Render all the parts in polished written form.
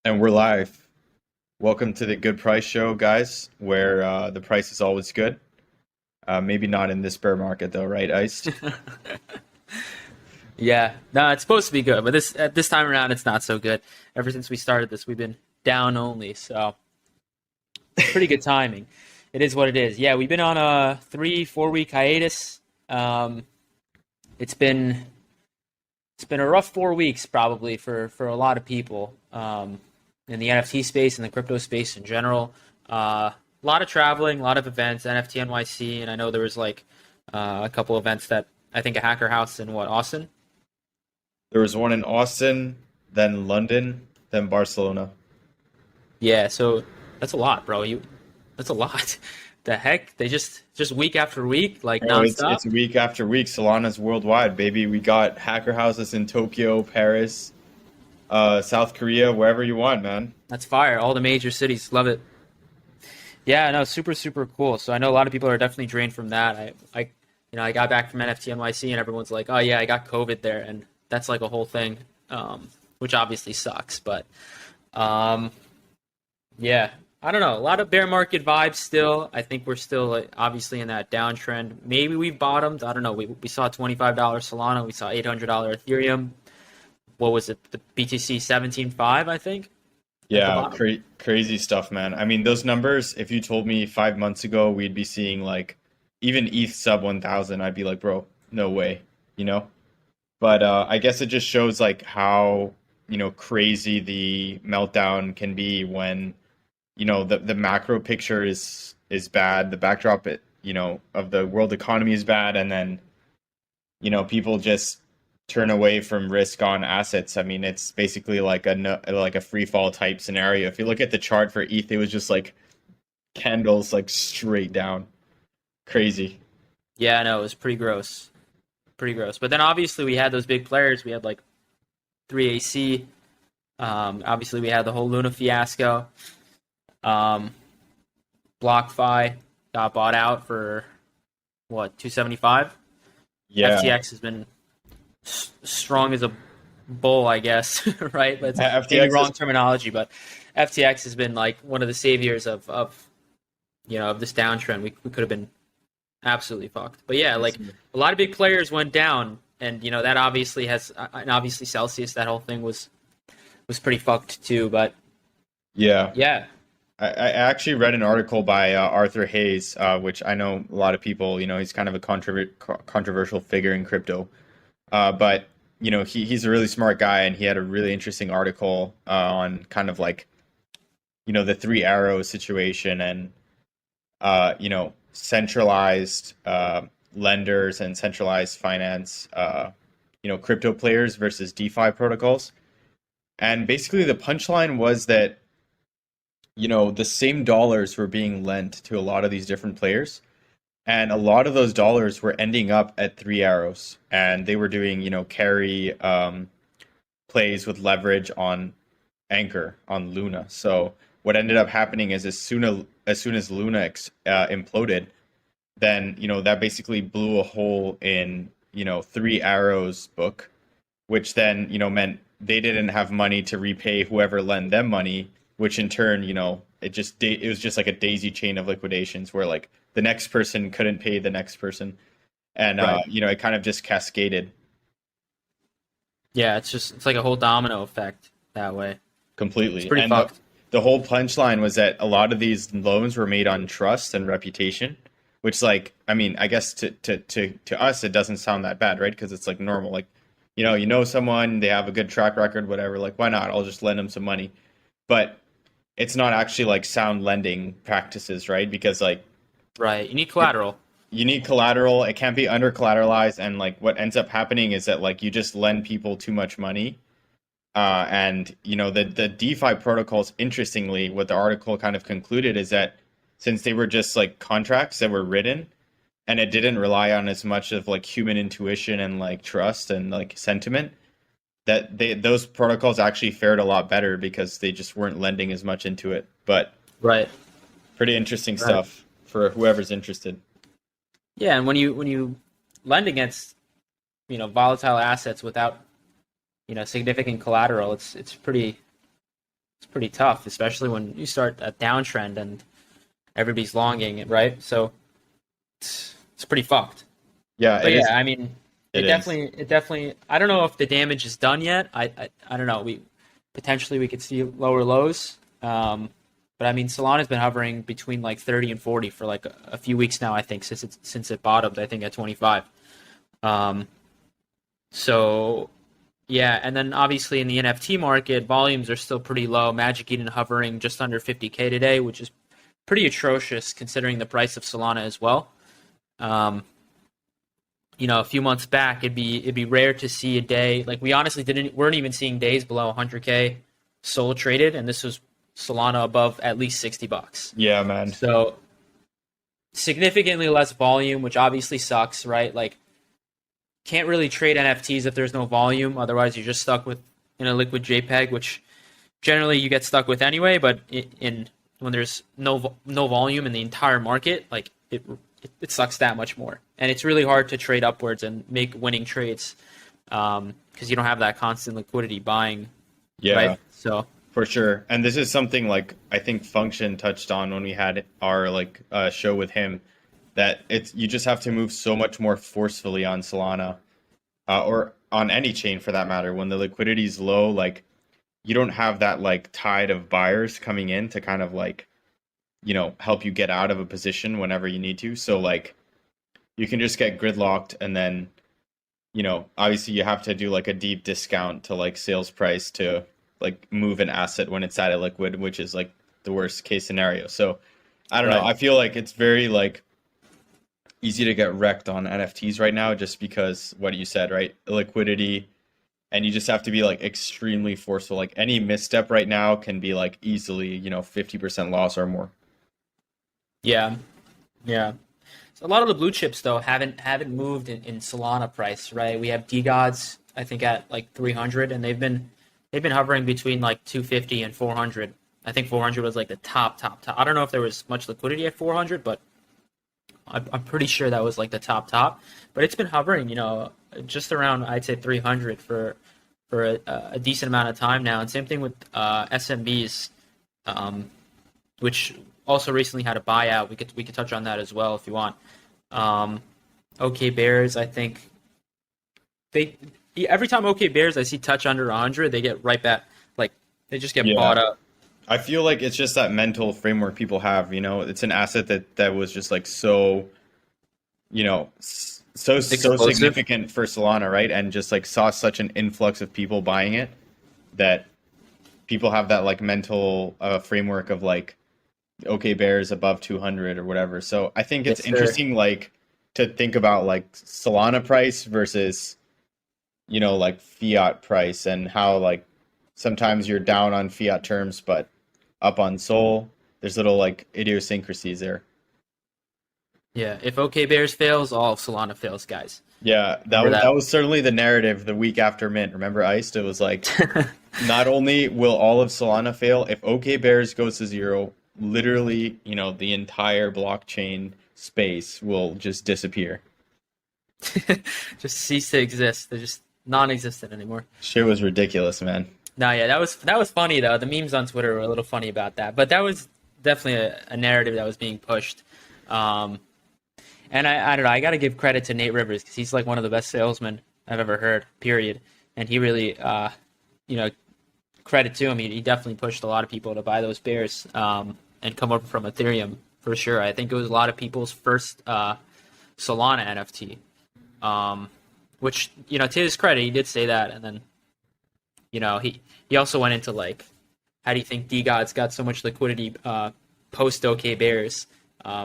And we're live. Welcome to the Good Price Show, guys, where the price is always good. Maybe not in this bear market, though, right, Iced? Yeah, no, it's supposed to be good, but this time around, it's not so good. Ever since we started this, we've been down only, so pretty good timing. It is what it is. Yeah, we've been on a 3-4 week hiatus. Um, it's been it's been a rough 4 weeks probably for a lot of people in the NFT space and the crypto space in general. A lot of traveling, a lot of events, NFT NYC, and I know there was like a couple events that I think a hacker house in Austin. There was one in Austin, then London, then Barcelona. Yeah, so that's a lot, bro. That's a lot. The heck? They just week after week, like Oh, it's nonstop. week after week. Solana's worldwide, baby. We got hacker houses in Tokyo, Paris, South Korea, wherever you want, man. That's fire. All the major cities love it. Yeah, no, super super cool. So I know a lot of people are definitely drained from that. I got back from NFT NYC and everyone's like, "Oh yeah, I got COVID there," and that's like a whole thing, which obviously sucks. But um, yeah, I don't know. A lot of bear market vibes still. I think we're still obviously in that downtrend. Maybe we've bottomed. I don't know. We saw $25 Solana. We saw $800 Ethereum. What was it? The BTC 17.5, I think, at the Yeah, bottom. crazy stuff, man. I mean, those numbers, if you told me 5 months ago we'd be seeing like even ETH sub 1,000, I'd be like, bro, no way, you know? But I guess it just shows like how, crazy the meltdown can be when, the macro picture is bad, the backdrop of the world economy is bad, and then, people just turn away from risk on assets. I mean, it's basically like a free fall type scenario. If you look at the chart for ETH, it was just like candles like straight down. Crazy. Yeah, no, it was pretty gross. Pretty gross. But then obviously we had those big players. We had like 3AC. Obviously we had the whole Luna fiasco. Um, BlockFi got bought out for what, 275? Yeah. FTX has been strong as a bull, I guess, right? That's maybe FTX is wrong terminology, but FTX has been like one of the saviors of this downtrend. We could have been absolutely fucked. But yeah, like a lot of big players went down, and that obviously has, and obviously Celsius. That whole thing was pretty fucked too. But yeah. yeah, I actually read an article by Arthur Hayes, which I know a lot of people, he's kind of a controversial figure in crypto. But, he's a really smart guy, and he had a really interesting article on kind of like, the three arrows situation and, centralized lenders and centralized finance, crypto players versus DeFi protocols. And basically the punchline was that the same dollars were being lent to a lot of these different players. And a lot of those dollars were ending up at Three Arrows. And they were doing, carry plays with leverage on Anchor, on Luna. So what ended up happening is as soon as Luna imploded, then, that basically blew a hole in, Three Arrows book, which then, meant they didn't have money to repay whoever lent them money, which in turn, it was just like a daisy chain of liquidations where like the next person couldn't pay the next person, and right. it kind of just cascaded Yeah, it's like a whole domino effect that way. It's completely. pretty And the fucked. the whole punchline was that a lot of these loans were made on trust and reputation, which like I mean, I guess to us it doesn't sound that bad, right? Because it's like normal, like you know someone, they have a good track record, whatever. Like why not? I'll just lend them some money, but it's not actually like sound lending practices, right? Because like Right. You need it, collateral. you need collateral. It can't be under collateralized, and like what ends up happening is that like you just lend people too much money. And the DeFi protocols, interestingly, what the article kind of concluded is that since they were just like contracts that were written, and it didn't rely on as much of like human intuition and like trust and like sentiment, that those protocols actually fared a lot better because they just weren't lending as much into it. But Right. pretty interesting Right. stuff for whoever's interested. Yeah, and when you lend against volatile assets without significant collateral, it's pretty pretty tough, especially when you start a downtrend and everybody's longing it, right? So it's pretty fucked. Yeah, But it is. yeah, I mean, It is. it definitely. I don't know if the damage is done yet. I don't know. We potentially we could see lower lows. But I mean, Solana's been hovering between like 30 and 40 for like a few weeks now. I think since it bottomed, I think at 25. Um, so yeah, and then obviously in the NFT market, volumes are still pretty low. Magic Eden hovering just under 50K today, which is pretty atrocious considering the price of Solana as well. Um, a few months back, it'd be rare to see a day like we honestly weren't even seeing days below 100K Sol traded, and this was Solana above at least $60. Yeah, man. So significantly less volume, which obviously sucks, right? Like can't really trade NFTs if there's no volume. Otherwise, you're just stuck with in a liquid JPEG, which generally you get stuck with anyway. But in when there's no volume in the entire market, like it sucks that much more, and it's really hard to trade upwards and make winning trades because you don't have that constant liquidity buying, Yeah, right? So for sure. And this is something like I think Function touched on when we had our like show with him, that it's you just have to move so much more forcefully on Solana, or on any chain for that matter. When the liquidity is low, like you don't have that like tide of buyers coming in to kind of like help you get out of a position whenever you need to. So like you can just get gridlocked, and then obviously you have to do like a deep discount to like sales price to like move an asset when it's at a liquid, which is like the worst case scenario. So I don't know. right, I feel like it's very like easy to get wrecked on NFTs right now just because what you said, right? Liquidity, and you just have to be like extremely forceful. Like any misstep right now can be like easily, 50% loss or more. yeah, yeah. So a lot of the blue chips though haven't moved in Solana price, right? We have DGods, I think at like 300, and they've been hovering between like 250 and 400. I think 400 was like the top. I don't know if there was much liquidity at 400, but I'm pretty sure that was like the top. But it's been hovering, just around I'd say 300 for a decent amount of time now. And same thing with SMBs, which also recently had a buyout. We could touch on that as well if you want. OK Bears, I think they every time OK Bears I see touch under 100, they get right back, like they just get bought Yeah. up. I feel like it's just that mental framework people have, it's an asset that was just like so, so Explosive. significant for Solana, right? And just like saw such an influx of people buying it that people have that like mental framework of like okay bears above 200 or whatever. So I think it's Yes, sir. interesting like to think about like Solana price versus like fiat price, and how like sometimes you're down on fiat terms but up on Sol. There's little like idiosyncrasies there. Yeah, if OK Bears fails, all of Solana fails, guys. Yeah, Remember that that. was certainly the narrative the week after mint. Remember Iced? It was like not only will all of Solana fail, if OK Bears goes to zero, literally, the entire blockchain space will just disappear. Just cease to exist. They're just non-existent anymore. Shit was ridiculous, man. No, yeah, that was funny though. The memes on Twitter were a little funny about that, but that was definitely a narrative that was being pushed. Um, and I don't know. I got to give credit to Nate Rivers because he's like one of the best salesmen I've ever heard. Period. And he really, you know, credit to him. He definitely pushed a lot of people to buy those bears and come over from Ethereum for sure. I think it was a lot of people's first Solana NFT. Which to his credit, he did say that, and then he also went into like, how do you think DGods got so much liquidity post OK Bears,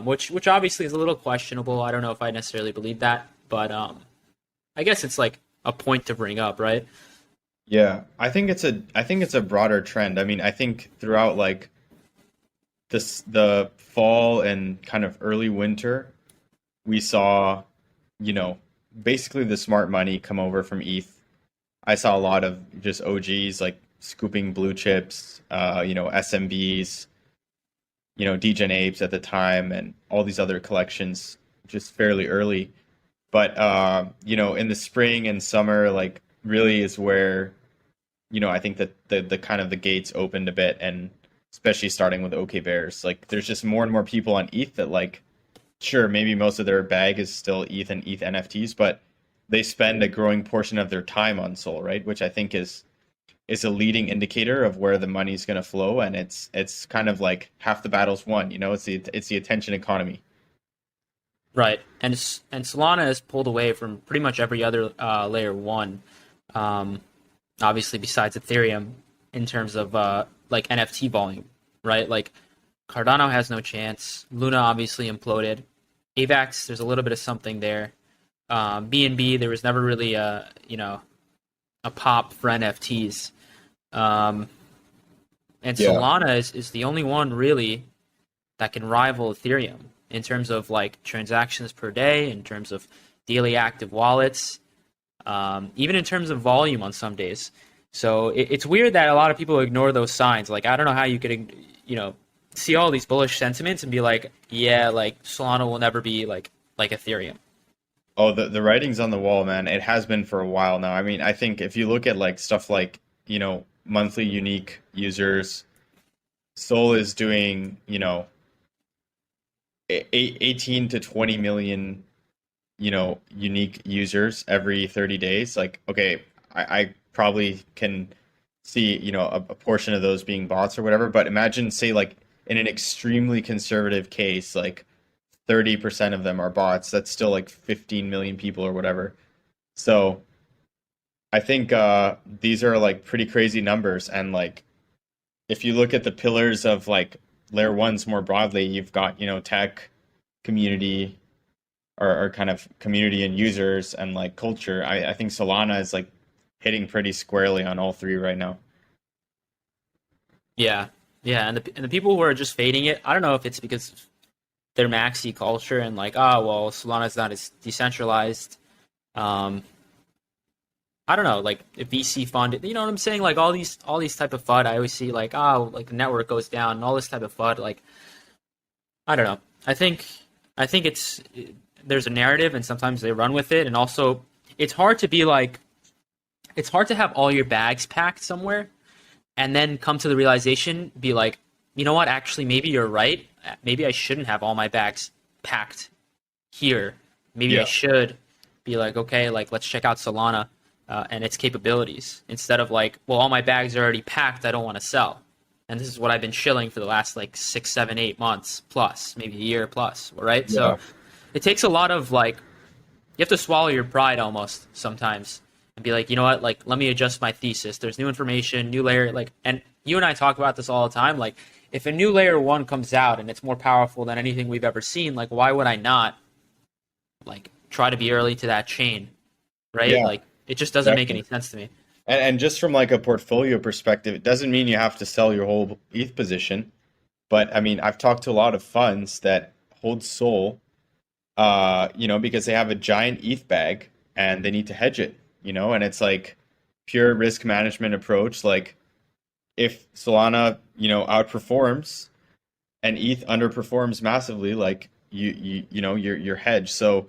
which obviously is a little questionable. I don't know if I necessarily believe that, but I guess it's like a point to bring up, right? Yeah, I think it's a broader trend. I mean, I think throughout like the fall and kind of early winter, we saw, you know, basically the smart money come over from ETH. I saw a lot of just OGs like scooping blue chips, SMBs, Degen Apes at the time, and all these other collections just fairly early. But in the spring and summer, like really is where I think that the kind of the gates opened a bit, and especially starting with OK Bears, like there's just more and more people on ETH that like, sure, maybe most of their bag is still ETH and ETH NFTs, but they spend a growing portion of their time on Sol, right? Which I think is a leading indicator of where the money's going to flow, and it's kind of like half the battle's won. It's the attention economy. Right, and Solana has pulled away from pretty much every other layer one, obviously besides Ethereum in terms of like NFT volume, right? Like Cardano has no chance. Luna obviously imploded. AVAX, there's a little bit of something there. BNB, there was never really a pop for NFTs. And Yeah. Solana is the only one really that can rival Ethereum in terms of like transactions per day, in terms of daily active wallets, even in terms of volume on some days. So it's weird that a lot of people ignore those signs. Like, I don't know how you could, see all these bullish sentiments and be like, yeah, like Solana will never be like Ethereum. Oh, the writing's on the wall, man. It has been for a while now. I mean, I think if you look at like stuff like, monthly unique users, Sol is doing, 18 to 20 million, unique users every 30 days. Like, okay, I probably can see, a portion of those being bots or whatever, but imagine, say, like in an extremely conservative case, like 30% of them are bots. That's still like 15 million people or whatever. So I think these are like pretty crazy numbers. And like, if you look at the pillars of like layer ones more broadly, you've got, tech, community, or kind of community and users and like culture. I think Solana is like hitting pretty squarely on all three right now. Yeah, yeah, and the people who are just fading it, I don't know if it's because their maxi culture and like, oh well, Solana's not as decentralized. Um, I don't know, like if VC funded, you know what I'm saying? Like all these type of FUD, I always see like, oh, like the network goes down and all this type of FUD. Like, I don't know. I think there's a narrative and sometimes they run with it, and also it's hard to be like, it's hard to have all your bags packed somewhere and then come to the realization, be like, you know what, actually, maybe you're right. Maybe I shouldn't have all my bags packed here. Maybe I Yeah. should be like, okay, like let's check out Solana and its capabilities instead of like, well, all my bags are already packed. I don't want to sell. And this is what I've been chilling for the last like 6, 7, 8 months plus, maybe a year plus, right? Yeah. So it takes a lot of like, you have to swallow your pride almost sometimes and be like, you know what, like let me adjust my thesis. There's new information, new layer, like, and you and I talk about this all the time. Like, if a new layer one comes out and it's more powerful than anything we've ever seen, like why would I not like try to be early to that chain, right? Yeah, Like it just doesn't make any exactly. sense to me. And just from like a portfolio perspective, it doesn't mean you have to sell your whole ETH position. But I mean, I've talked to a lot of funds that hold Sol, because they have a giant ETH bag and they need to hedge it, and it's like pure risk management approach. Like if Solana, outperforms and ETH underperforms massively, like you're hedged. So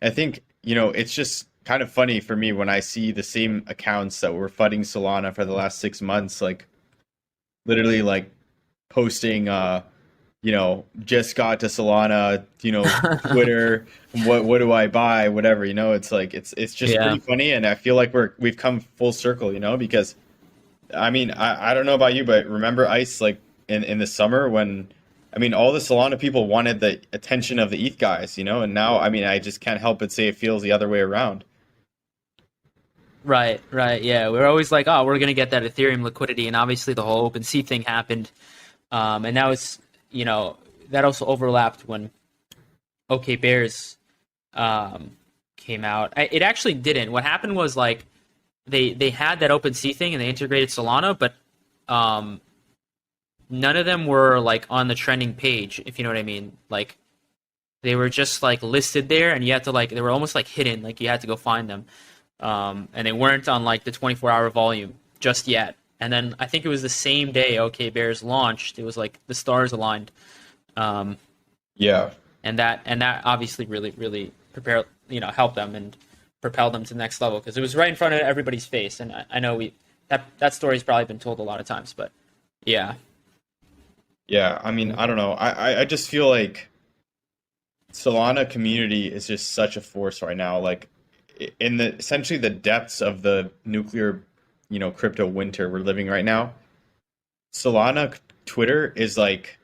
I think, it's just kind of funny for me when I see the same accounts that were fudding Solana for the last 6 months, like literally like posting just got to Solana, Twitter, what do I buy, whatever, it's like it's just Yeah. pretty funny, and I feel like we've come full circle, because I mean, I don't know about you, but remember ICE like in the summer when I mean all the Solana people wanted the attention of the ETH guys, and now I mean I just can't help but say it feels the other way around. Right, right. Yeah. We're always like, oh, we're gonna get that Ethereum liquidity, and obviously the whole OpenSea thing happened. And now it's, that also overlapped when OK Bears came out. It actually didn't. What happened was like they had that OpenSea thing and they integrated Solana, but um, none of them were like on the trending page, if you know what I mean. Like they were just like listed there, and you had to like, they were almost like hidden, like you had to go find them. And they weren't on like the 24-hour volume just yet. And then I think it was the same day OK Bears launched. It was like the stars aligned. Um, Yeah. and that obviously really prepare helped them and propelled them to the next level because it was right in front of everybody's face. And I know that story's probably been told a lot of times, but yeah. Yeah, I mean, I don't know. I just feel like Solana community is just such a force right now. Like in the essentially the depths of the nuclear, crypto winter we're living right now. Solana Twitter is like,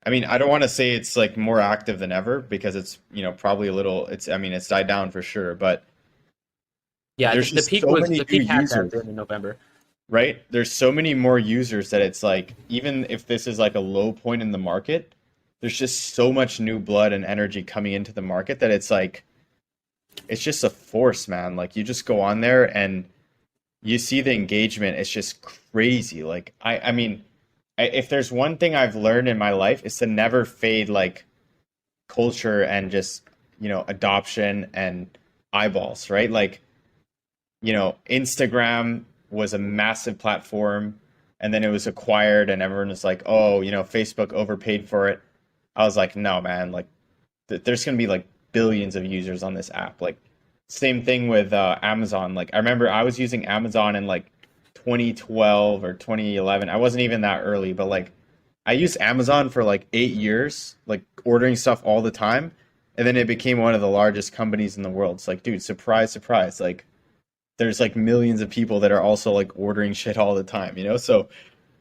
I mean, I don't want to say it's like more active than ever because it's, probably a little, I mean, it's died down for sure, but Yeah, there's the just peak so was many the new peak had that users, been in November. right? There's so many more users that it's like, even if this is like a low point in the market, there's just so much new blood and energy coming into the market that it's like, it's just a force, man. Like you just go on there and you see the engagement. It's just crazy. Like I mean, if there's one thing I've learned in my life, is to never fade like culture and just adoption and eyeballs, right? Like Instagram was a massive platform, and then it was acquired, and everyone was like, oh, Facebook overpaid for it. I was like, no, man. Like there's gonna be like billions of users on this app. Like same thing with Amazon. Like I remember I was using Amazon in like 2012 or 2011. I wasn't even that early, but like I used Amazon for like 8 years, like ordering stuff all the time. And then it became one of the largest companies in the world. It's like, dude, surprise, surprise. Like there's like millions of people that are also like ordering shit all the time. So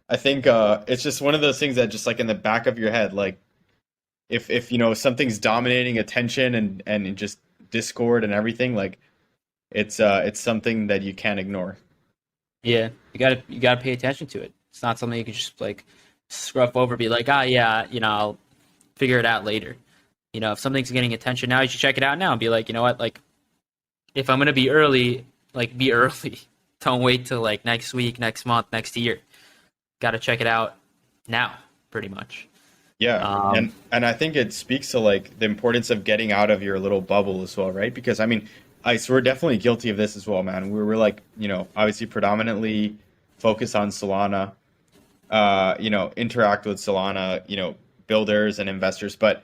I think it's just one of those things that just like in the back of your head, like if something's dominating attention and just Discord and everything, like it's something that you can't ignore. Yeah, you gotta pay attention to it. It's not something you can just like scruff over, be like, ah, yeah, I'll figure it out later. If something's getting attention now, you should check it out now and be like, you know what, like if I'm gonna be early, like be early. Don't wait till like next week, next month, next year. Got to check it out now, pretty much. Yeah, and I think it speaks to like the importance of getting out of your little bubble as well, right? Because I mean, so we're definitely guilty of this as well, man. We're like, obviously predominantly focused on Solana, interact with Solana, builders and investors, but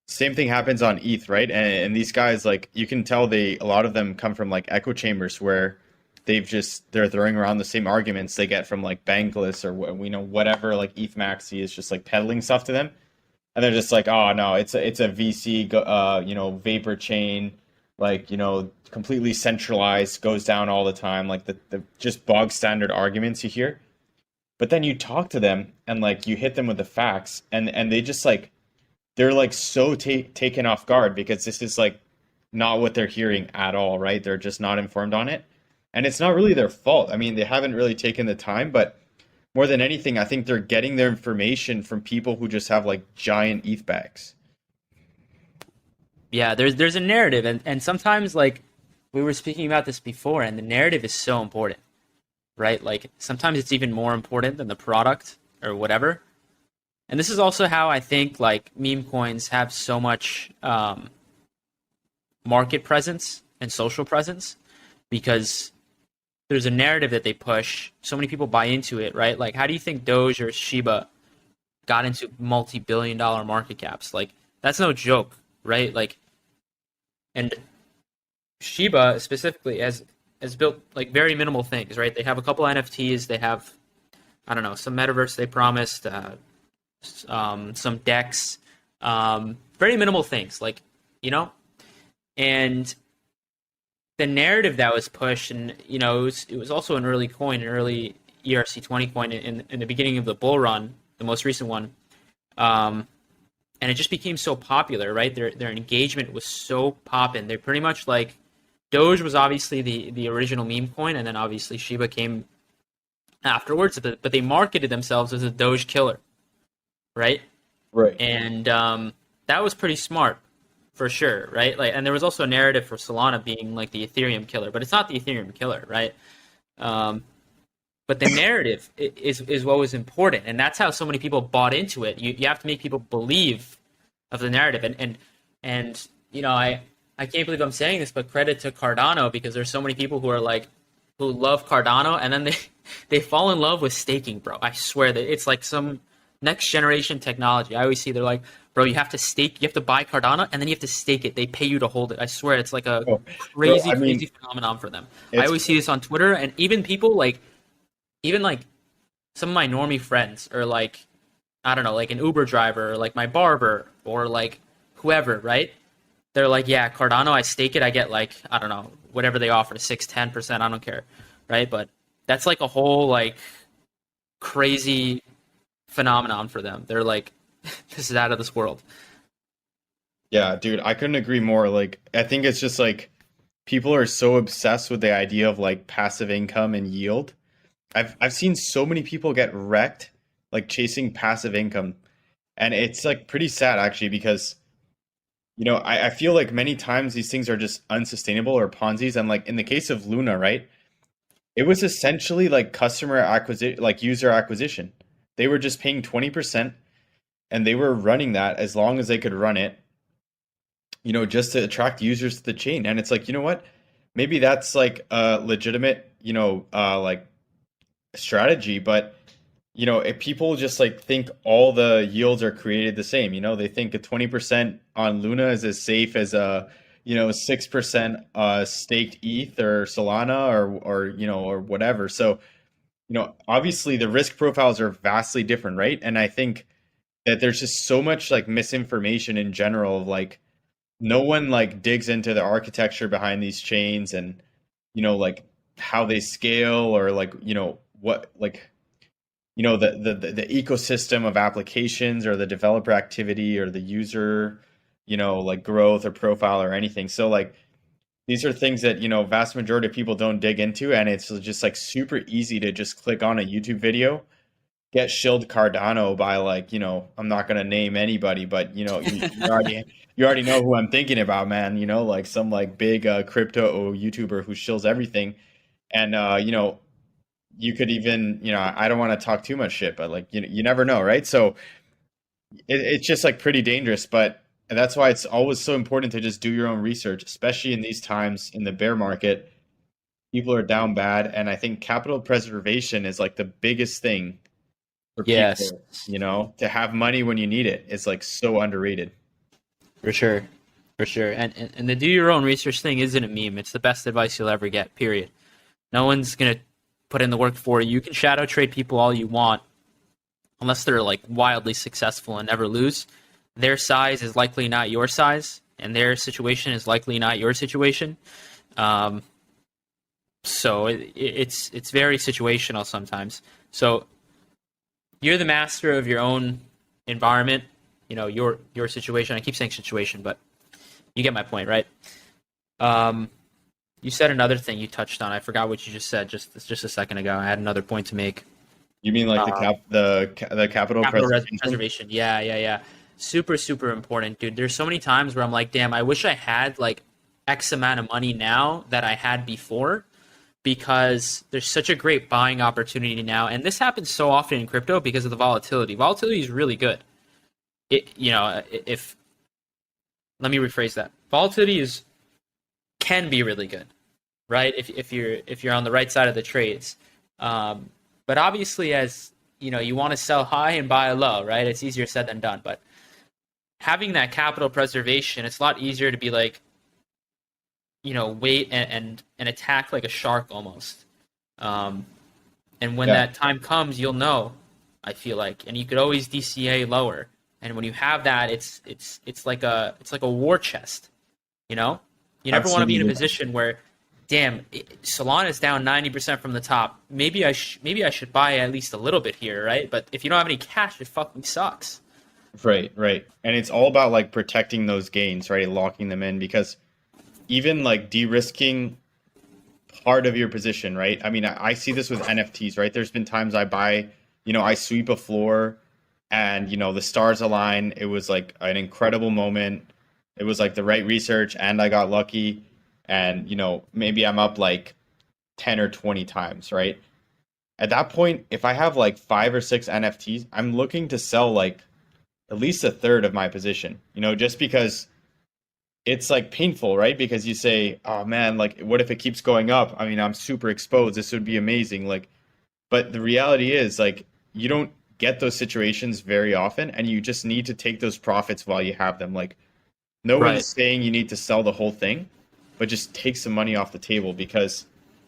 same thing happens on ETH, right? And these guys, like, you can tell a lot of them come from like echo chambers where they're throwing around the same arguments they get from like Bankless or whatever, like ETH Maxi is just like peddling stuff to them, and they're just like, oh no, it's a VC vapor chain, like completely centralized, goes down all the time, like the just bog standard arguments you hear. But then you talk to them and like you hit them with the facts, and they just like they're like so taken off guard because this is like not what they're hearing at all, right? They're just not informed on it. And it's not really their fault. I mean, they haven't really taken the time, but more than anything, I think they're getting their information from people who just have like giant ETH bags. Yeah, there's a narrative, and sometimes like we were speaking about this before, and the narrative is so important, right? Like sometimes it's even more important than the product or whatever. And this is also how I think like meme coins have so much market presence and social presence, because there's a narrative that they push. So many people buy into it, right? Like, how do you think Doge or Shiba got into multi-billion-dollar market caps? Like, that's no joke, right? Like, and Shiba specifically has built like very minimal things, right? They have a couple NFTs. They have, I don't know, some metaverse they promised, some decks, very minimal things, like, and the narrative that was pushed, and it was also an early coin, an early ERC20 coin in the beginning of the bull run, the most recent one, and it just became so popular, right? Their engagement was so poppin'. They're pretty much like Doge was obviously the original meme coin, and then obviously Shiba came afterwards, but they marketed themselves as a Doge killer, right? Right. And that was pretty smart. For sure, right? Like, and there was also a narrative for Solana being like the Ethereum killer, but it's not the Ethereum killer, right? But the narrative is what was important, and that's how so many people bought into it. You have to make people believe of the narrative, and I can't believe I'm saying this, but credit to Cardano, because there's so many people who love Cardano, and then they fall in love with staking, bro. I swear that it's like some next generation technology. I always see they're like, bro, you have to stake, you have to buy Cardano, and then you have to stake it. They pay you to hold it. I swear, it's like a Oh, bro, crazy, I mean, crazy phenomenon for them. I it's always see this on Twitter, and even people like, even like some of my normie friends, or like, I don't know, like an Uber driver, or like my barber, or like whoever, right? They're like, yeah, Cardano, I stake it, I get like, I don't know, whatever they offer, 6, 10%, I don't care, right? But that's like a whole like crazy phenomenon for them. They're like, this is out of this world. yeah, dude, I couldn't agree more. Like, I think it's just like people are so obsessed with the idea of like passive income and yield. I've seen so many people get wrecked like chasing passive income. And it's like pretty sad actually because I feel like many times these things are just unsustainable or Ponzi's. And like in the case of Luna, right? It was essentially like customer acquisition, like user acquisition. They were just paying 20% and they were running that as long as they could run it, just to attract users to the chain. And it's like, you know what? Maybe that's like a legitimate, like strategy, but if people just like think all the yields are created the same, they think a 20% on Luna is as safe as a, 6% staked ETH or Solana or whatever. So, obviously the risk profiles are vastly different, right? And I think that there's just so much like misinformation in general of like no one like digs into the architecture behind these chains and like how they scale or like what like the ecosystem of applications or the developer activity or the user like growth or profile or anything. So like these are things that vast majority of people don't dig into, and it's just like super easy to just click on a YouTube video, get shilled Cardano by like I'm not gonna name anybody, but you already know who I'm thinking about, man. Like some like big crypto YouTuber who shills everything, and you could even I don't want to talk too much shit, but like you never know, right? So it's just like pretty dangerous, but that's why it's always so important to just do your own research, especially in these times in the bear market. People are down bad, and I think capital preservation is like the biggest thing for Yes, people, to have money when you need it is like so underrated. for sure. For sure. And the do your own research thing isn't a meme. It's the best advice you'll ever get, period. No one's going to put in the work for you. You can shadow trade people all you want, unless they're like wildly successful and never lose. Their size is likely not your size, and their situation is likely not your situation. Um, so it's very situational sometimes. So you're the master of your own environment. Your situation. I keep saying situation, but you get my point, right? Um, you said another thing you touched on. I forgot what you just said just a second ago. I had another point to make. You mean like the capital preservation? Preservation. Yeah, yeah, yeah. Super, super important, dude. There's so many times where I'm like, damn, I wish I had like X amount of money now that I had before, because there's such a great buying opportunity now. And this happens so often in crypto because of the volatility. Volatility is really good. If let me rephrase that. Volatility can be really good, right? If you're on the right side of the trades. But obviously, as you want to sell high and buy low, right? It's easier said than done. But having that capital preservation, it's a lot easier to be like, wait and attack like a shark almost. And when Yeah, that time comes, you'll know. I feel like, and you could always DCA lower. And when you have that, it's like a war chest. You know, you never want to be in a absolutely. position where, damn, Solana is down 90% from the top. Maybe I should buy at least a little bit here, right? But if you don't have any cash, it fucking sucks. Right, right. And it's all about like protecting those gains, right? Locking them in because even like de-risking part of your position, right? I mean, I see this with NFTs, right? There's been times I buy, I sweep a floor and, the stars align. It was like an incredible moment. It was like the right research and I got lucky. And, maybe I'm up like 10 or 20 times, right? At that point, if I have like 5 or 6 NFTs, I'm looking to sell like at least a third of my position, just because it's like painful, right? Because you say, oh man, like what if it keeps going up? I mean, I'm super exposed. This would be amazing. Like, but the reality is like you don't get those situations very often, and you just need to take those profits while you have them. Like, no Right. one's saying you need to sell the whole thing, but just take some money off the table because,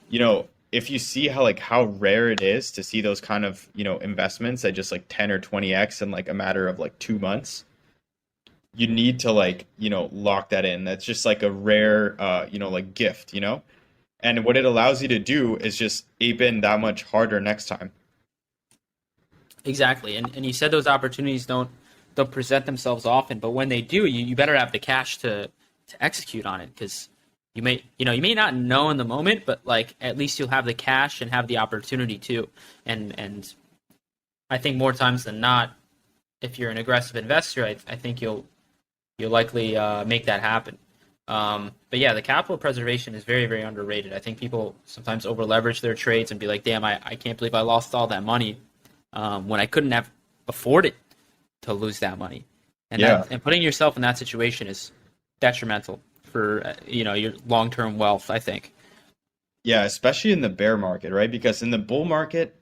you know, if you see how rare it is to see those kind of, you know, investments at just like 10 or 20x in like a matter of like 2 months, you need to like, you know, lock that in. That's just like a rare, you know, like gift, you know? And what it allows you to do is just ape in that much harder next time. Exactly. And you said those opportunities don't present themselves often, but when they do, you better have the cash to execute on it because you may not know in the moment, but like at least you'll have the cash and have the opportunity to. And I think more times than not, if you're an aggressive investor, I think you'll likely make that happen. But yeah, the capital preservation is very, very underrated. I think people sometimes over leverage their trades and be like, damn, I can't believe I lost all that money when I couldn't have afforded to lose that money. And Yeah. and putting yourself in that situation is detrimental for your long-term wealth, I think. Yeah, especially in the bear market, right? Because in the bull market,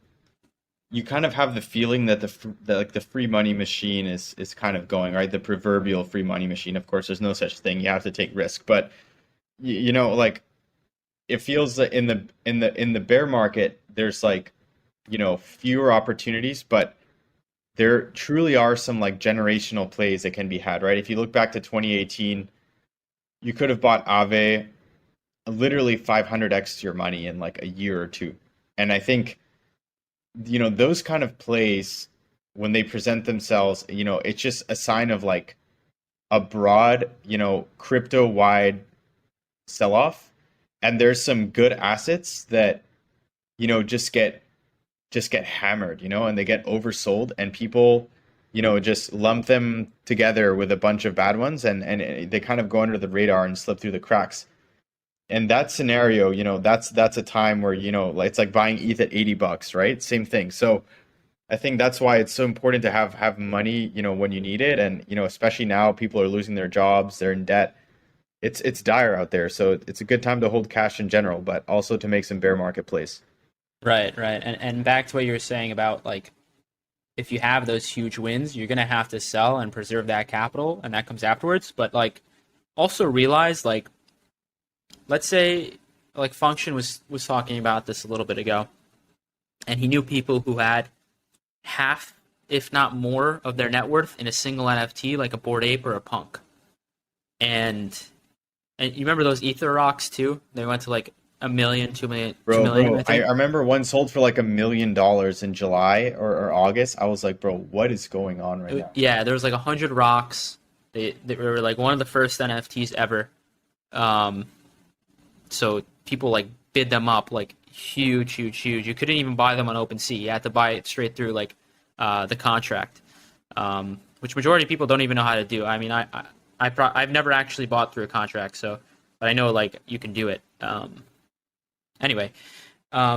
you kind of have the feeling that like the free money machine is kind of going, right? The proverbial free money machine. Of course, there's no such thing. You have to take risk, but you know, like it feels like in the bear market, there's like, you know, fewer opportunities, but there truly are some like generational plays that can be had, right? If you look back to 2018, you could have bought Aave literally 500x your money in like a year or two. And I think, you know, those kind of plays, when they present themselves, you know, it's just a sign of like a broad, you know, crypto wide sell off. And there's some good assets that, you know, just get hammered, you know, and they get oversold and people, you know, just lump them together with a bunch of bad ones and they kind of go under the radar and slip through the cracks. And that scenario, you know, that's a time where, you know, it's like buying ETH at $80, right? Same thing. So I think that's why it's so important to have money, you know, when you need it. And, you know, especially now people are losing their jobs, they're in debt. It's dire out there. So it's a good time to hold cash in general, but also to make some bear market plays. Right, right. And back to what you were saying about like if you have those huge wins, you're gonna have to sell and preserve that capital, and that comes afterwards. But like also realize like let's say like Function was talking about this a little bit ago, and he knew people who had half, if not more, of their net worth in a single NFT, like a Bored Ape or a Punk. And you remember those Ether rocks too? They went to like a million, 2 million, 2 million, Bro, I I think. remember one sold for like $1 million in July or August. I was like, bro, what is going on right now? Yeah, there was like 100 rocks. They were like one of the first NFTs ever. Um, so people like bid them up like huge, huge, huge. You couldn't even buy them on OpenSea. You had to buy it straight through like the contract, which majority of people don't even know how to do. I mean, I've never actually bought through a contract, so but I know like you can do it. Anyway,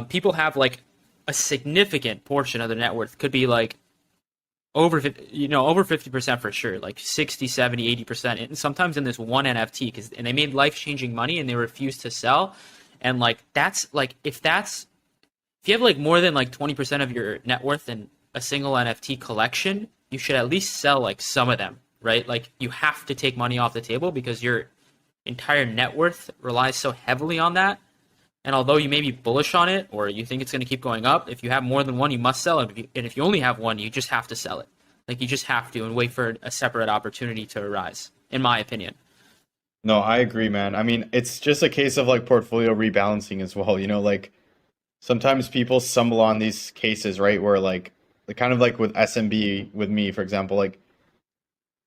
people have like a significant portion of their net worth could be like over 50% for sure, like 60, 70, 80%. And sometimes in this one NFT and they made life-changing money and they refused to sell. And like that's like if you have like more than like 20% of your net worth in a single NFT collection, you should at least sell like some of them, right? Like you have to take money off the table because your entire net worth relies so heavily on that. And although you may be bullish on it or you think it's going to keep going up, if you have more than one, you must sell it. And if you only have one, you just have to sell it. Like you just have to and wait for a separate opportunity to arise, in my opinion. No, I agree, man. I mean, it's just a case of like portfolio rebalancing as well. You know, like sometimes people stumble on these cases, right? Where like kind of like with SMB with me, for example, like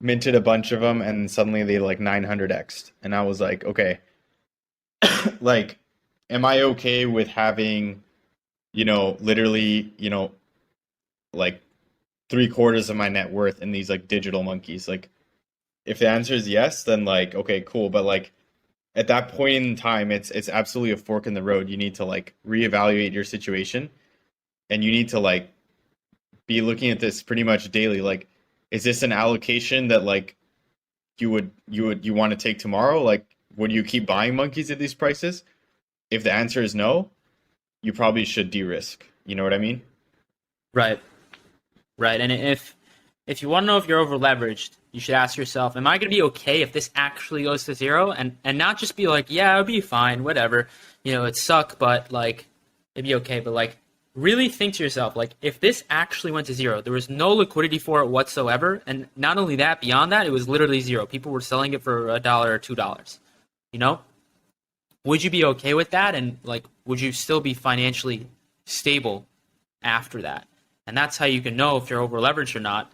minted a bunch of them and suddenly they like 900x. And I was like, okay, like, am I okay with having, you know, literally, you know, like 3/4 of my net worth in these like digital monkeys? Like, if the answer is yes, then like, okay, cool. But like at that point in time, it's absolutely a fork in the road. You need to like reevaluate your situation and you need to like be looking at this pretty much daily. Like, is this an allocation that like you want to take tomorrow? Like, would you keep buying monkeys at these prices? If the answer is no, you probably should de-risk. You know what I mean? Right. right? And if you want to know if you're over leveraged, you should ask yourself, am I going to be okay if this actually goes to zero? And not just be like, yeah, it'll be fine, whatever. It'd suck, but like it'd be okay. But like really think to yourself, like if this actually went to zero, there was no liquidity for it whatsoever, and not only that, beyond that, it was literally zero. People were selling it for $1 or $2. You know, would you be okay with that? And like, would you still be financially stable after that? And that's how you can know if you're over leveraged or not.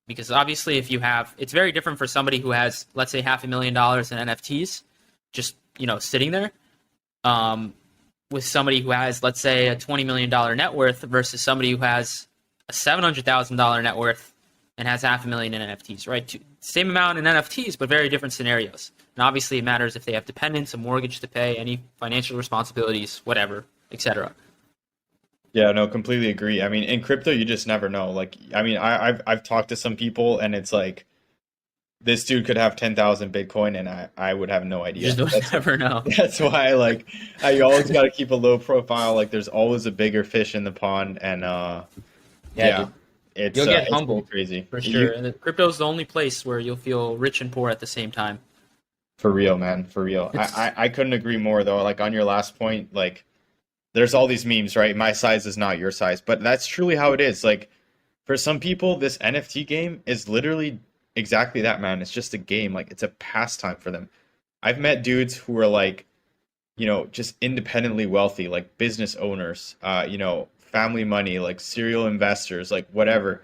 Because obviously if you have, it's very different for somebody who has, let's say, $500,000 in NFTs, just, sitting there, with somebody who has, let's say, a $20 million net worth versus somebody who has a $700,000 net worth and has $500,000 in NFTs, right? Same amount in NFTs, but very different scenarios. And obviously it matters if they have dependents, a mortgage to pay, any financial responsibilities, whatever, etc. Yeah, no, completely agree. I mean, in crypto, you just never know. Like, I mean, I've talked to some people, and it's like this dude could have 10,000 Bitcoin, and I would have no You idea. just don't never know. That's why, like, you always got to keep a low profile. Like, there's always a bigger fish in the pond, and yeah, Dude, it's you'll get it's pretty humbled crazy for sure. And crypto is the only place where you'll feel rich and poor at the same time. For real, man, for real. It's I couldn't agree more though. Like on your last point, like there's all these memes, right? My size is not your size, but that's truly how it is. Like for some people, this NFT game is literally exactly that, man. It's just a game. Like it's a pastime for them. I've met dudes who are like, just independently wealthy, like business owners, family money, like serial investors, like whatever.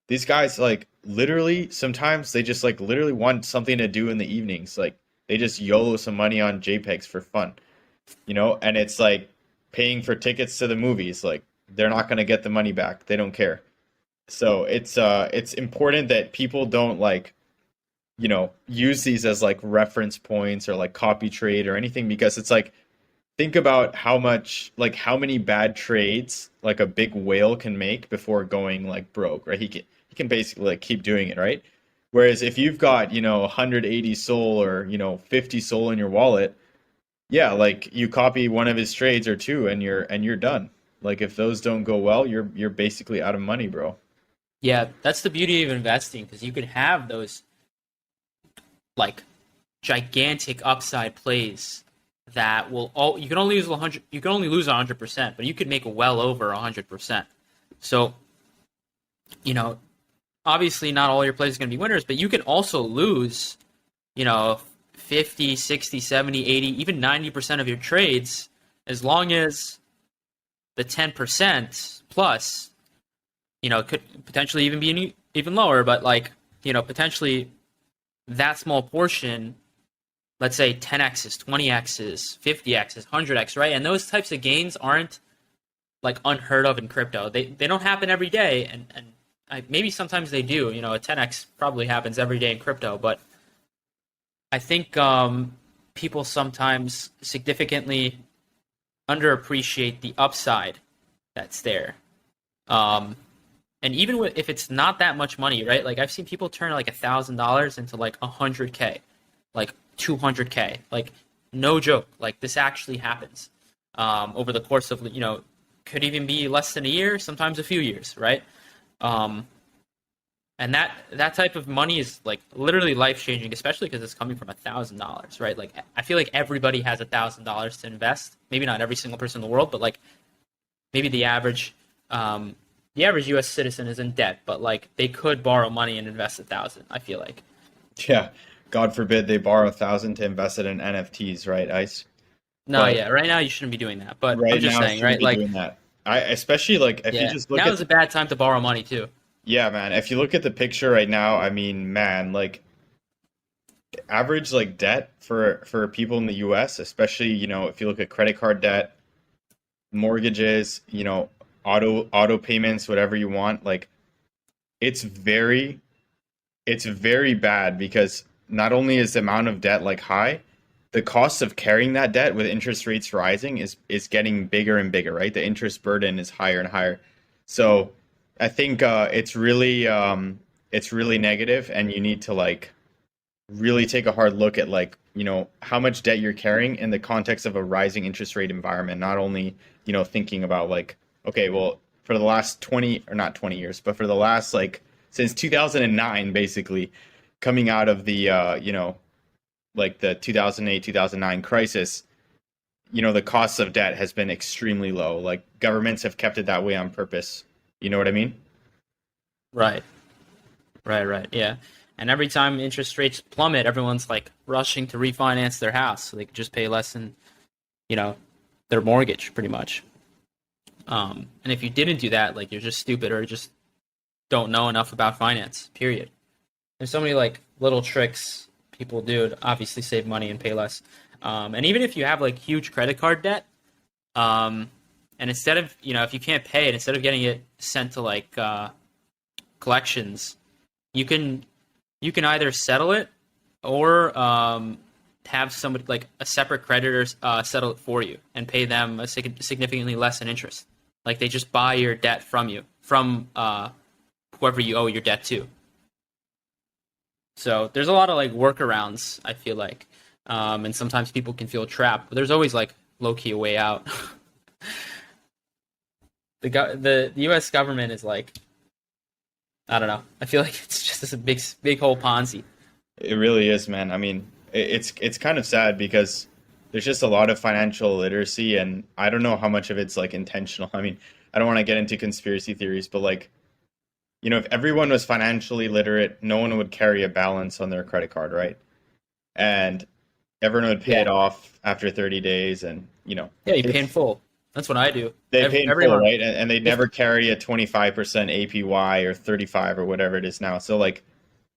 These guys, like literally, sometimes they just like literally want something to do in the evenings. Like they just YOLO some money on JPEGs for fun, and it's like paying for tickets to the movies. Like they're not going to get the money back. They don't care. So it's important that people don't like, use these as like reference points or like copy trade or anything, because it's like think about how many bad trades like a big whale can make before going like broke, right? He can basically like keep doing it, right? Whereas if you've got, 180 SOL or, 50 SOL in your wallet, yeah, like you copy one of his trades or two and you're done. Like if those don't go well, you're basically out of money, bro. Yeah, that's the beauty of investing, because you can have those like gigantic upside plays that will all you can only lose 100, you can only lose 100%, but you could make well over 100%. So, you know, obviously not all your plays are going to be winners, but you can also lose, 50, 60, 70, 80, even 90% of your trades, as long as the 10% plus, could potentially even be even lower, but like, potentially that small portion, let's say 10x's, 20x's, 50x's, 100x, right? And those types of gains aren't like unheard of in crypto. They don't happen every day, and maybe sometimes they do. A 10x probably happens every day in crypto, but I think people sometimes significantly underappreciate the upside that's there. And even if it's not that much money, right? Like I've seen people turn like $1,000 into like 100K, like 200K, like no joke. Like this actually happens over the course of, could even be less than a year, sometimes a few years, right? And that type of money is like literally life changing, especially because it's coming from $1,000, right? Like I feel like everybody has $1,000 to invest. Maybe not every single person in the world, but like maybe the average U.S. citizen is in debt, but like they could borrow money and invest 1,000. I feel like. Yeah, God forbid they borrow 1,000 to invest it in NFTs, right, Ice? No, But yeah, right now you shouldn't be doing that. But I'm right just now saying, shouldn't right? be Like, doing that. I especially like if you yeah, just look now at is a bad time to borrow money too. yeah, man. If you look at the picture right now, I mean, man, like average like debt for people in the US, especially, if you look at credit card debt, mortgages, auto payments, whatever you want, like it's very it's very bad because not only is the amount of debt like high, the cost of carrying that debt with interest rates rising is getting bigger and bigger, right? The interest burden is higher and higher. So I think it's really negative, and you need to like really take a hard look at like, how much debt you're carrying in the context of a rising interest rate environment, not only, thinking about like, okay, well, for the last 20, or not 20 years, but for the last like since 2009, basically coming out of the like the 2008 2009 crisis. The cost of debt has been extremely low. Like governments have kept it that way on purpose. You know what I mean? Right. Right. Yeah. And every time interest rates plummet, everyone's like rushing to refinance their house so they can just pay less than, their mortgage pretty much. And if you didn't do that, like you're just stupid or just don't know enough about finance, period. There's so many like little tricks people do to obviously save money and pay less. And even if you have like huge credit card debt, and instead of, if you can't pay it, instead of getting it sent to like collections, you can either settle it or have somebody like a separate creditor settle it for you and pay them a significantly less in interest. Like they just buy your debt from you, from whoever you owe your debt to. So there's a lot of like workarounds, I feel like. And sometimes people can feel trapped, but there's always like low-key a way out. The U.S. government is like, I don't know. I feel like it's just this big whole Ponzi. It really is, man. I mean, it's kind of sad because there's just a lot of financial literacy, and I don't know how much of it's like intentional. I mean, I don't want to get into conspiracy theories, but like, if everyone was financially literate, no one would carry a balance on their credit card, right? And everyone would pay it off after 30 days, and yeah, you pay in full. That's what I do. They pay in full, right? And they never carry a 25% APY or 35 or whatever it is now. So like,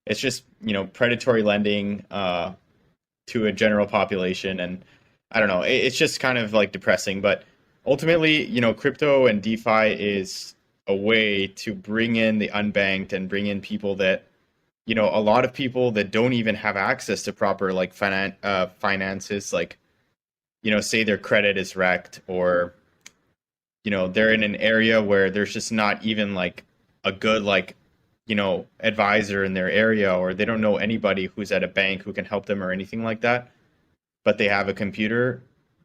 it's just predatory lending to a general population, and I don't know. It's just kind of like depressing. But ultimately, crypto and DeFi is a way to bring in the unbanked and bring in people that a lot of people that don't even have access to proper like finances, like say their credit is wrecked, or they're in an area where there's just not even like a good like advisor in their area, or they don't know anybody who's at a bank who can help them or anything like that, but they have a computer,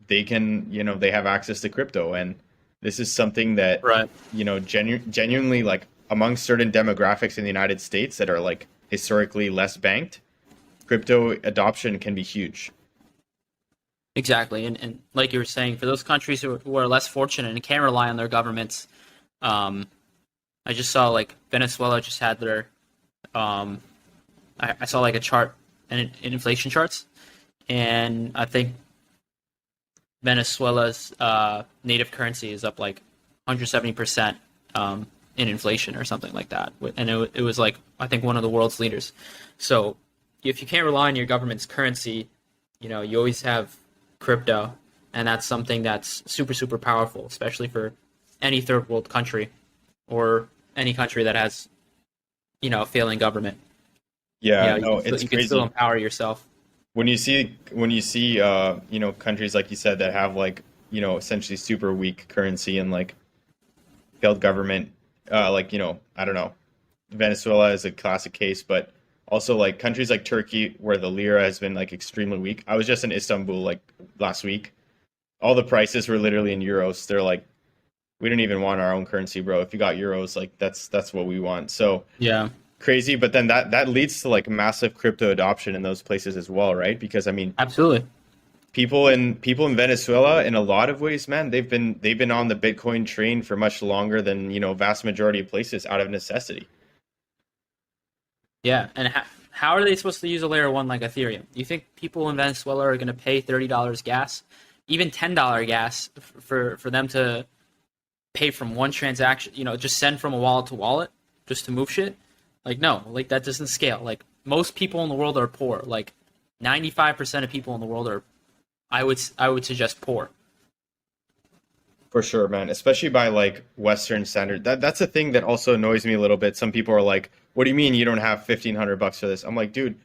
they can they have access to crypto. And this is something that right. Genuinely, like among certain demographics in the United States that are like historically less banked, crypto adoption can be huge. Exactly. And like you were saying, for those countries who are less fortunate and can't rely on their governments, I just saw like Venezuela just had their, I saw like a chart in inflation charts, and I think Venezuela's native currency is up like 170% in inflation or something like that. And it was like, I think, one of the world's leaders. So if you can't rely on your government's currency, you always have crypto, and that's something that's super, super powerful, especially for any third world country or any country that has, a failing government. Yeah, it's you can still empower yourself. When you see countries like you said that have like essentially super weak currency and like failed government, like I don't know, Venezuela is a classic case, but also like countries like Turkey where the lira has been like extremely weak. I was just in Istanbul like last week. All the prices were literally in euros. They're like, we don't even want our own currency, bro. If you got euros, like that's what we want. So yeah, crazy. But then that leads to like massive crypto adoption in those places as well, right? Because I mean, absolutely. People in Venezuela, in a lot of ways, man, they've been on the Bitcoin train for much longer than vast majority of places out of necessity. Yeah, and how are they supposed to use a layer 1 like Ethereum? You think people in Venezuela are going to pay $30 gas, even $10 gas for them to pay from one transaction, just send from a wallet to wallet just to move shit? Like, no, like that doesn't scale. Like most people in the world are poor. Like 95% of people in the world are, I would suggest, poor. For sure, man. Especially by like Western standard. That's a thing that also annoys me a little bit. Some people are like, "What do you mean you don't have $1,500 for this?" I'm like, dude,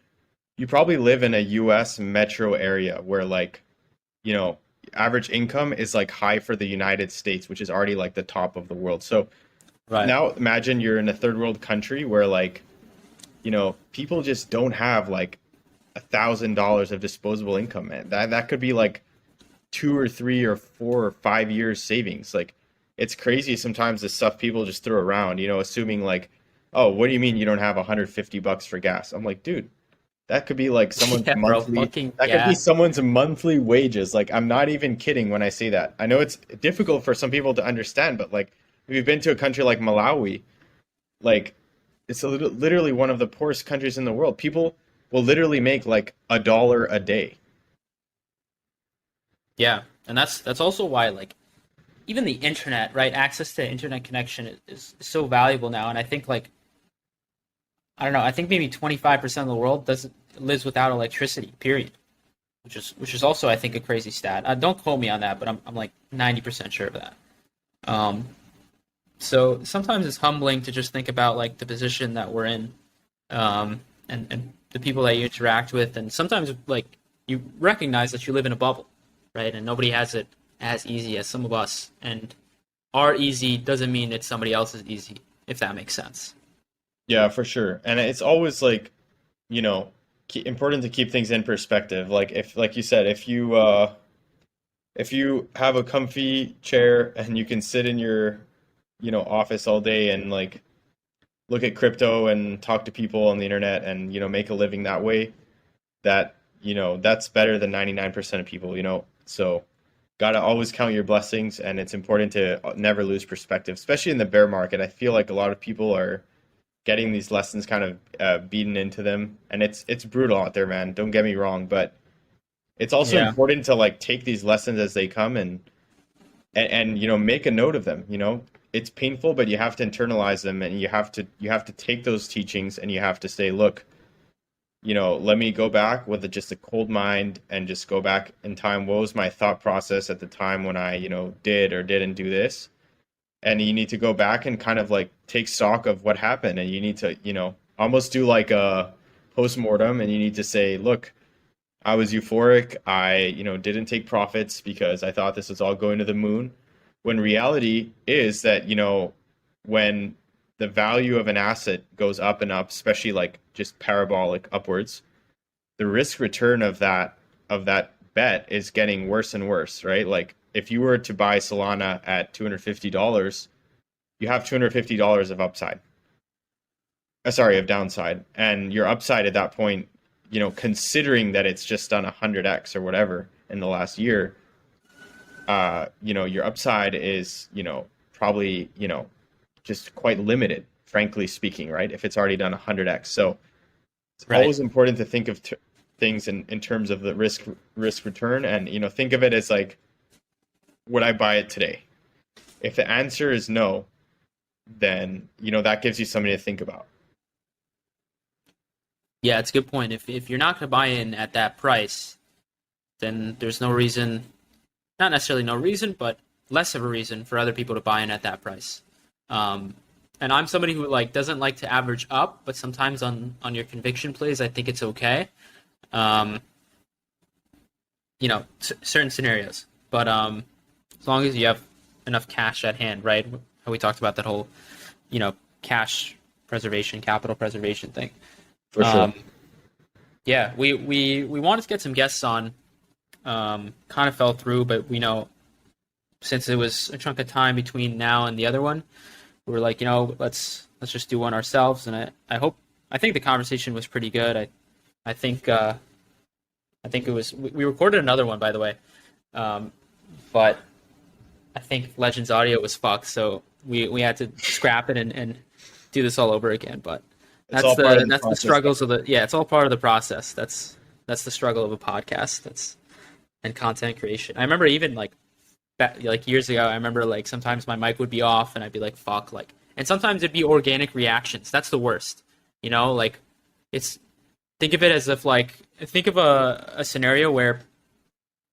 you probably live in a U.S. metro area where like, average income is like high for the United States, which is already like the top of the world. So right. Now imagine you're in a third world country where like, people just don't have like $1,000 of disposable income, man. That could be like 2 or 3 or 4 or 5 years savings. Like it's crazy sometimes the stuff people just throw around, assuming like, oh, what do you mean you don't have $150 for gas? I'm like, dude, that could be like someone's Yeah, bro. monthly, Fucking that could be yeah. someone's monthly wages. Like, I'm not even kidding when I say that. I know it's difficult for some people to understand, but like, if you've been to a country like Malawi, like, it's literally one of the poorest countries in the world. People will literally make like $1 a day. Yeah. And that's also why like even the internet, right? Access to internet connection is so valuable now. And I think like I don't know, I think maybe 25% of the world doesn't lives without electricity, period. Which is also I think a crazy stat. Don't quote me on that, but I'm like 90% sure of that. Um, so sometimes it's humbling to just think about like the position that we're in, and the people that you interact with, and sometimes like you recognize that you live in a bubble, right? And nobody has it as easy as some of us, and our easy doesn't mean it's somebody else's easy, if that makes sense. Yeah, for sure. And it's always like, you know, important to keep things in perspective. Like if, like you said, if you have a comfy chair and you can sit in your, office all day and like look at crypto and talk to people on the internet and, make a living that way, that, that's better than 99% of people, So gotta always count your blessings, and it's important to never lose perspective, especially in the bear market. I feel like a lot of people are getting these lessons kind of beaten into them, and it's brutal out there, man. Don't get me wrong, but it's also Yeah. important to like take these lessons as they come, and make a note of them. It's painful, but you have to internalize them, and you have to take those teachings, and you have to say, look, let me go back with just a cold mind and just go back in time. What was my thought process at the time when I did or didn't do this? And you need to go back and kind of like take stock of what happened, and you need to almost do like a post-mortem, and you need to say, look, I was euphoric. I didn't take profits because I thought this was all going to the moon, when reality is that when the value of an asset goes up and up, especially like just parabolic upwards, the risk return of that bet is getting worse and worse, right? Like if you were to buy Solana at $250, you have $250 of upside. Sorry, of downside. And your upside at that point, considering that it's just done 100x or whatever in the last year, your upside is, probably, just quite limited, frankly speaking, right? If it's already done 100x. So it's Right. always important to think of things in terms of the risk return, and think of it as like, would I buy it today? If the answer is no, then that gives you something to think about. Yeah, it's a good point. If you're not going to buy in at that price, then there's no reason, not necessarily no reason, but less of a reason for other people to buy in at that price. Um, and I'm somebody who like doesn't like to average up, but sometimes on your conviction plays, I think it's okay. Um, certain scenarios, but as long as you have enough cash at hand, right? How we talked about that whole, cash preservation, capital preservation thing. For sure. Um, yeah, we wanted to get some guests on. Kind of fell through, but we know since it was a chunk of time between now and the other one, we were like, let's just do one ourselves. And I think the conversation was pretty good. I think it was. We recorded another one, by the way, but I think Legends audio was fucked, so we had to scrap it and do this all over again. But It's all part of the that's the process. struggles of the yeah. It's all part of the process. That's the struggle of a podcast. And content creation. I remember even like years ago. I remember like sometimes my mic would be off and I'd be like fuck and sometimes it'd be organic reactions. That's the worst. Like it's think of it as if like think of a scenario where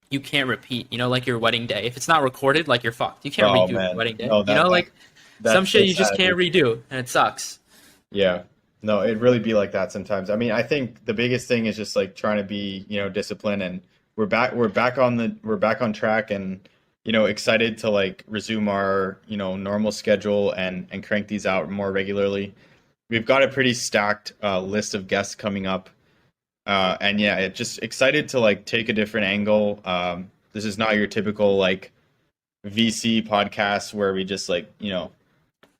you can't repeat. Like your wedding day. If it's not recorded, like you're fucked. You can't Oh redo your man, wedding day. no, Like some that's so shit you just sad, can't dude. redo and it sucks. Yeah. No, it really be like that sometimes. I mean, I think the biggest thing is just like trying to be, disciplined, and we're back on track, and excited to like resume our, normal schedule and crank these out more regularly. We've got a pretty stacked list of guests coming up. And yeah, just excited to like take a different angle. This is not your typical like VC podcasts where we just like,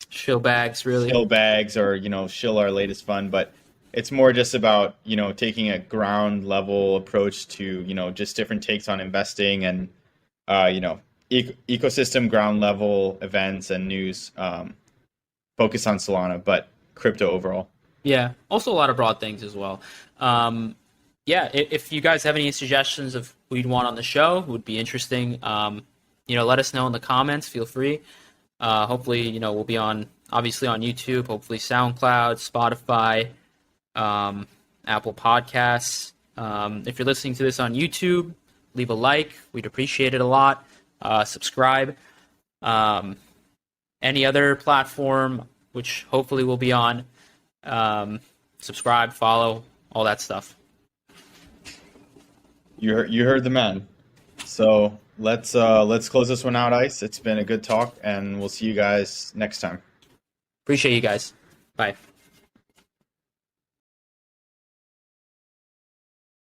Shill bags, really. shill bags or, shill our latest fund. But it's more just about, taking a ground level approach to, just different takes on investing and, ecosystem ground level events and news, focus on Solana, but crypto overall. Yeah, also a lot of broad things as well. Yeah, if you guys have any suggestions of who you'd want on the show, who would be interesting, let us know in the comments. Feel free. Hopefully, we'll be obviously on YouTube, hopefully SoundCloud, Spotify, Apple Podcasts. If you're listening to this on YouTube, leave a like. We'd appreciate it a lot. Subscribe. Any other platform, which hopefully we'll be on, subscribe, follow, all that stuff. You heard the man. So let's close this one out, Ice. It's been a good talk, and we'll see you guys next time. Appreciate you guys. Bye.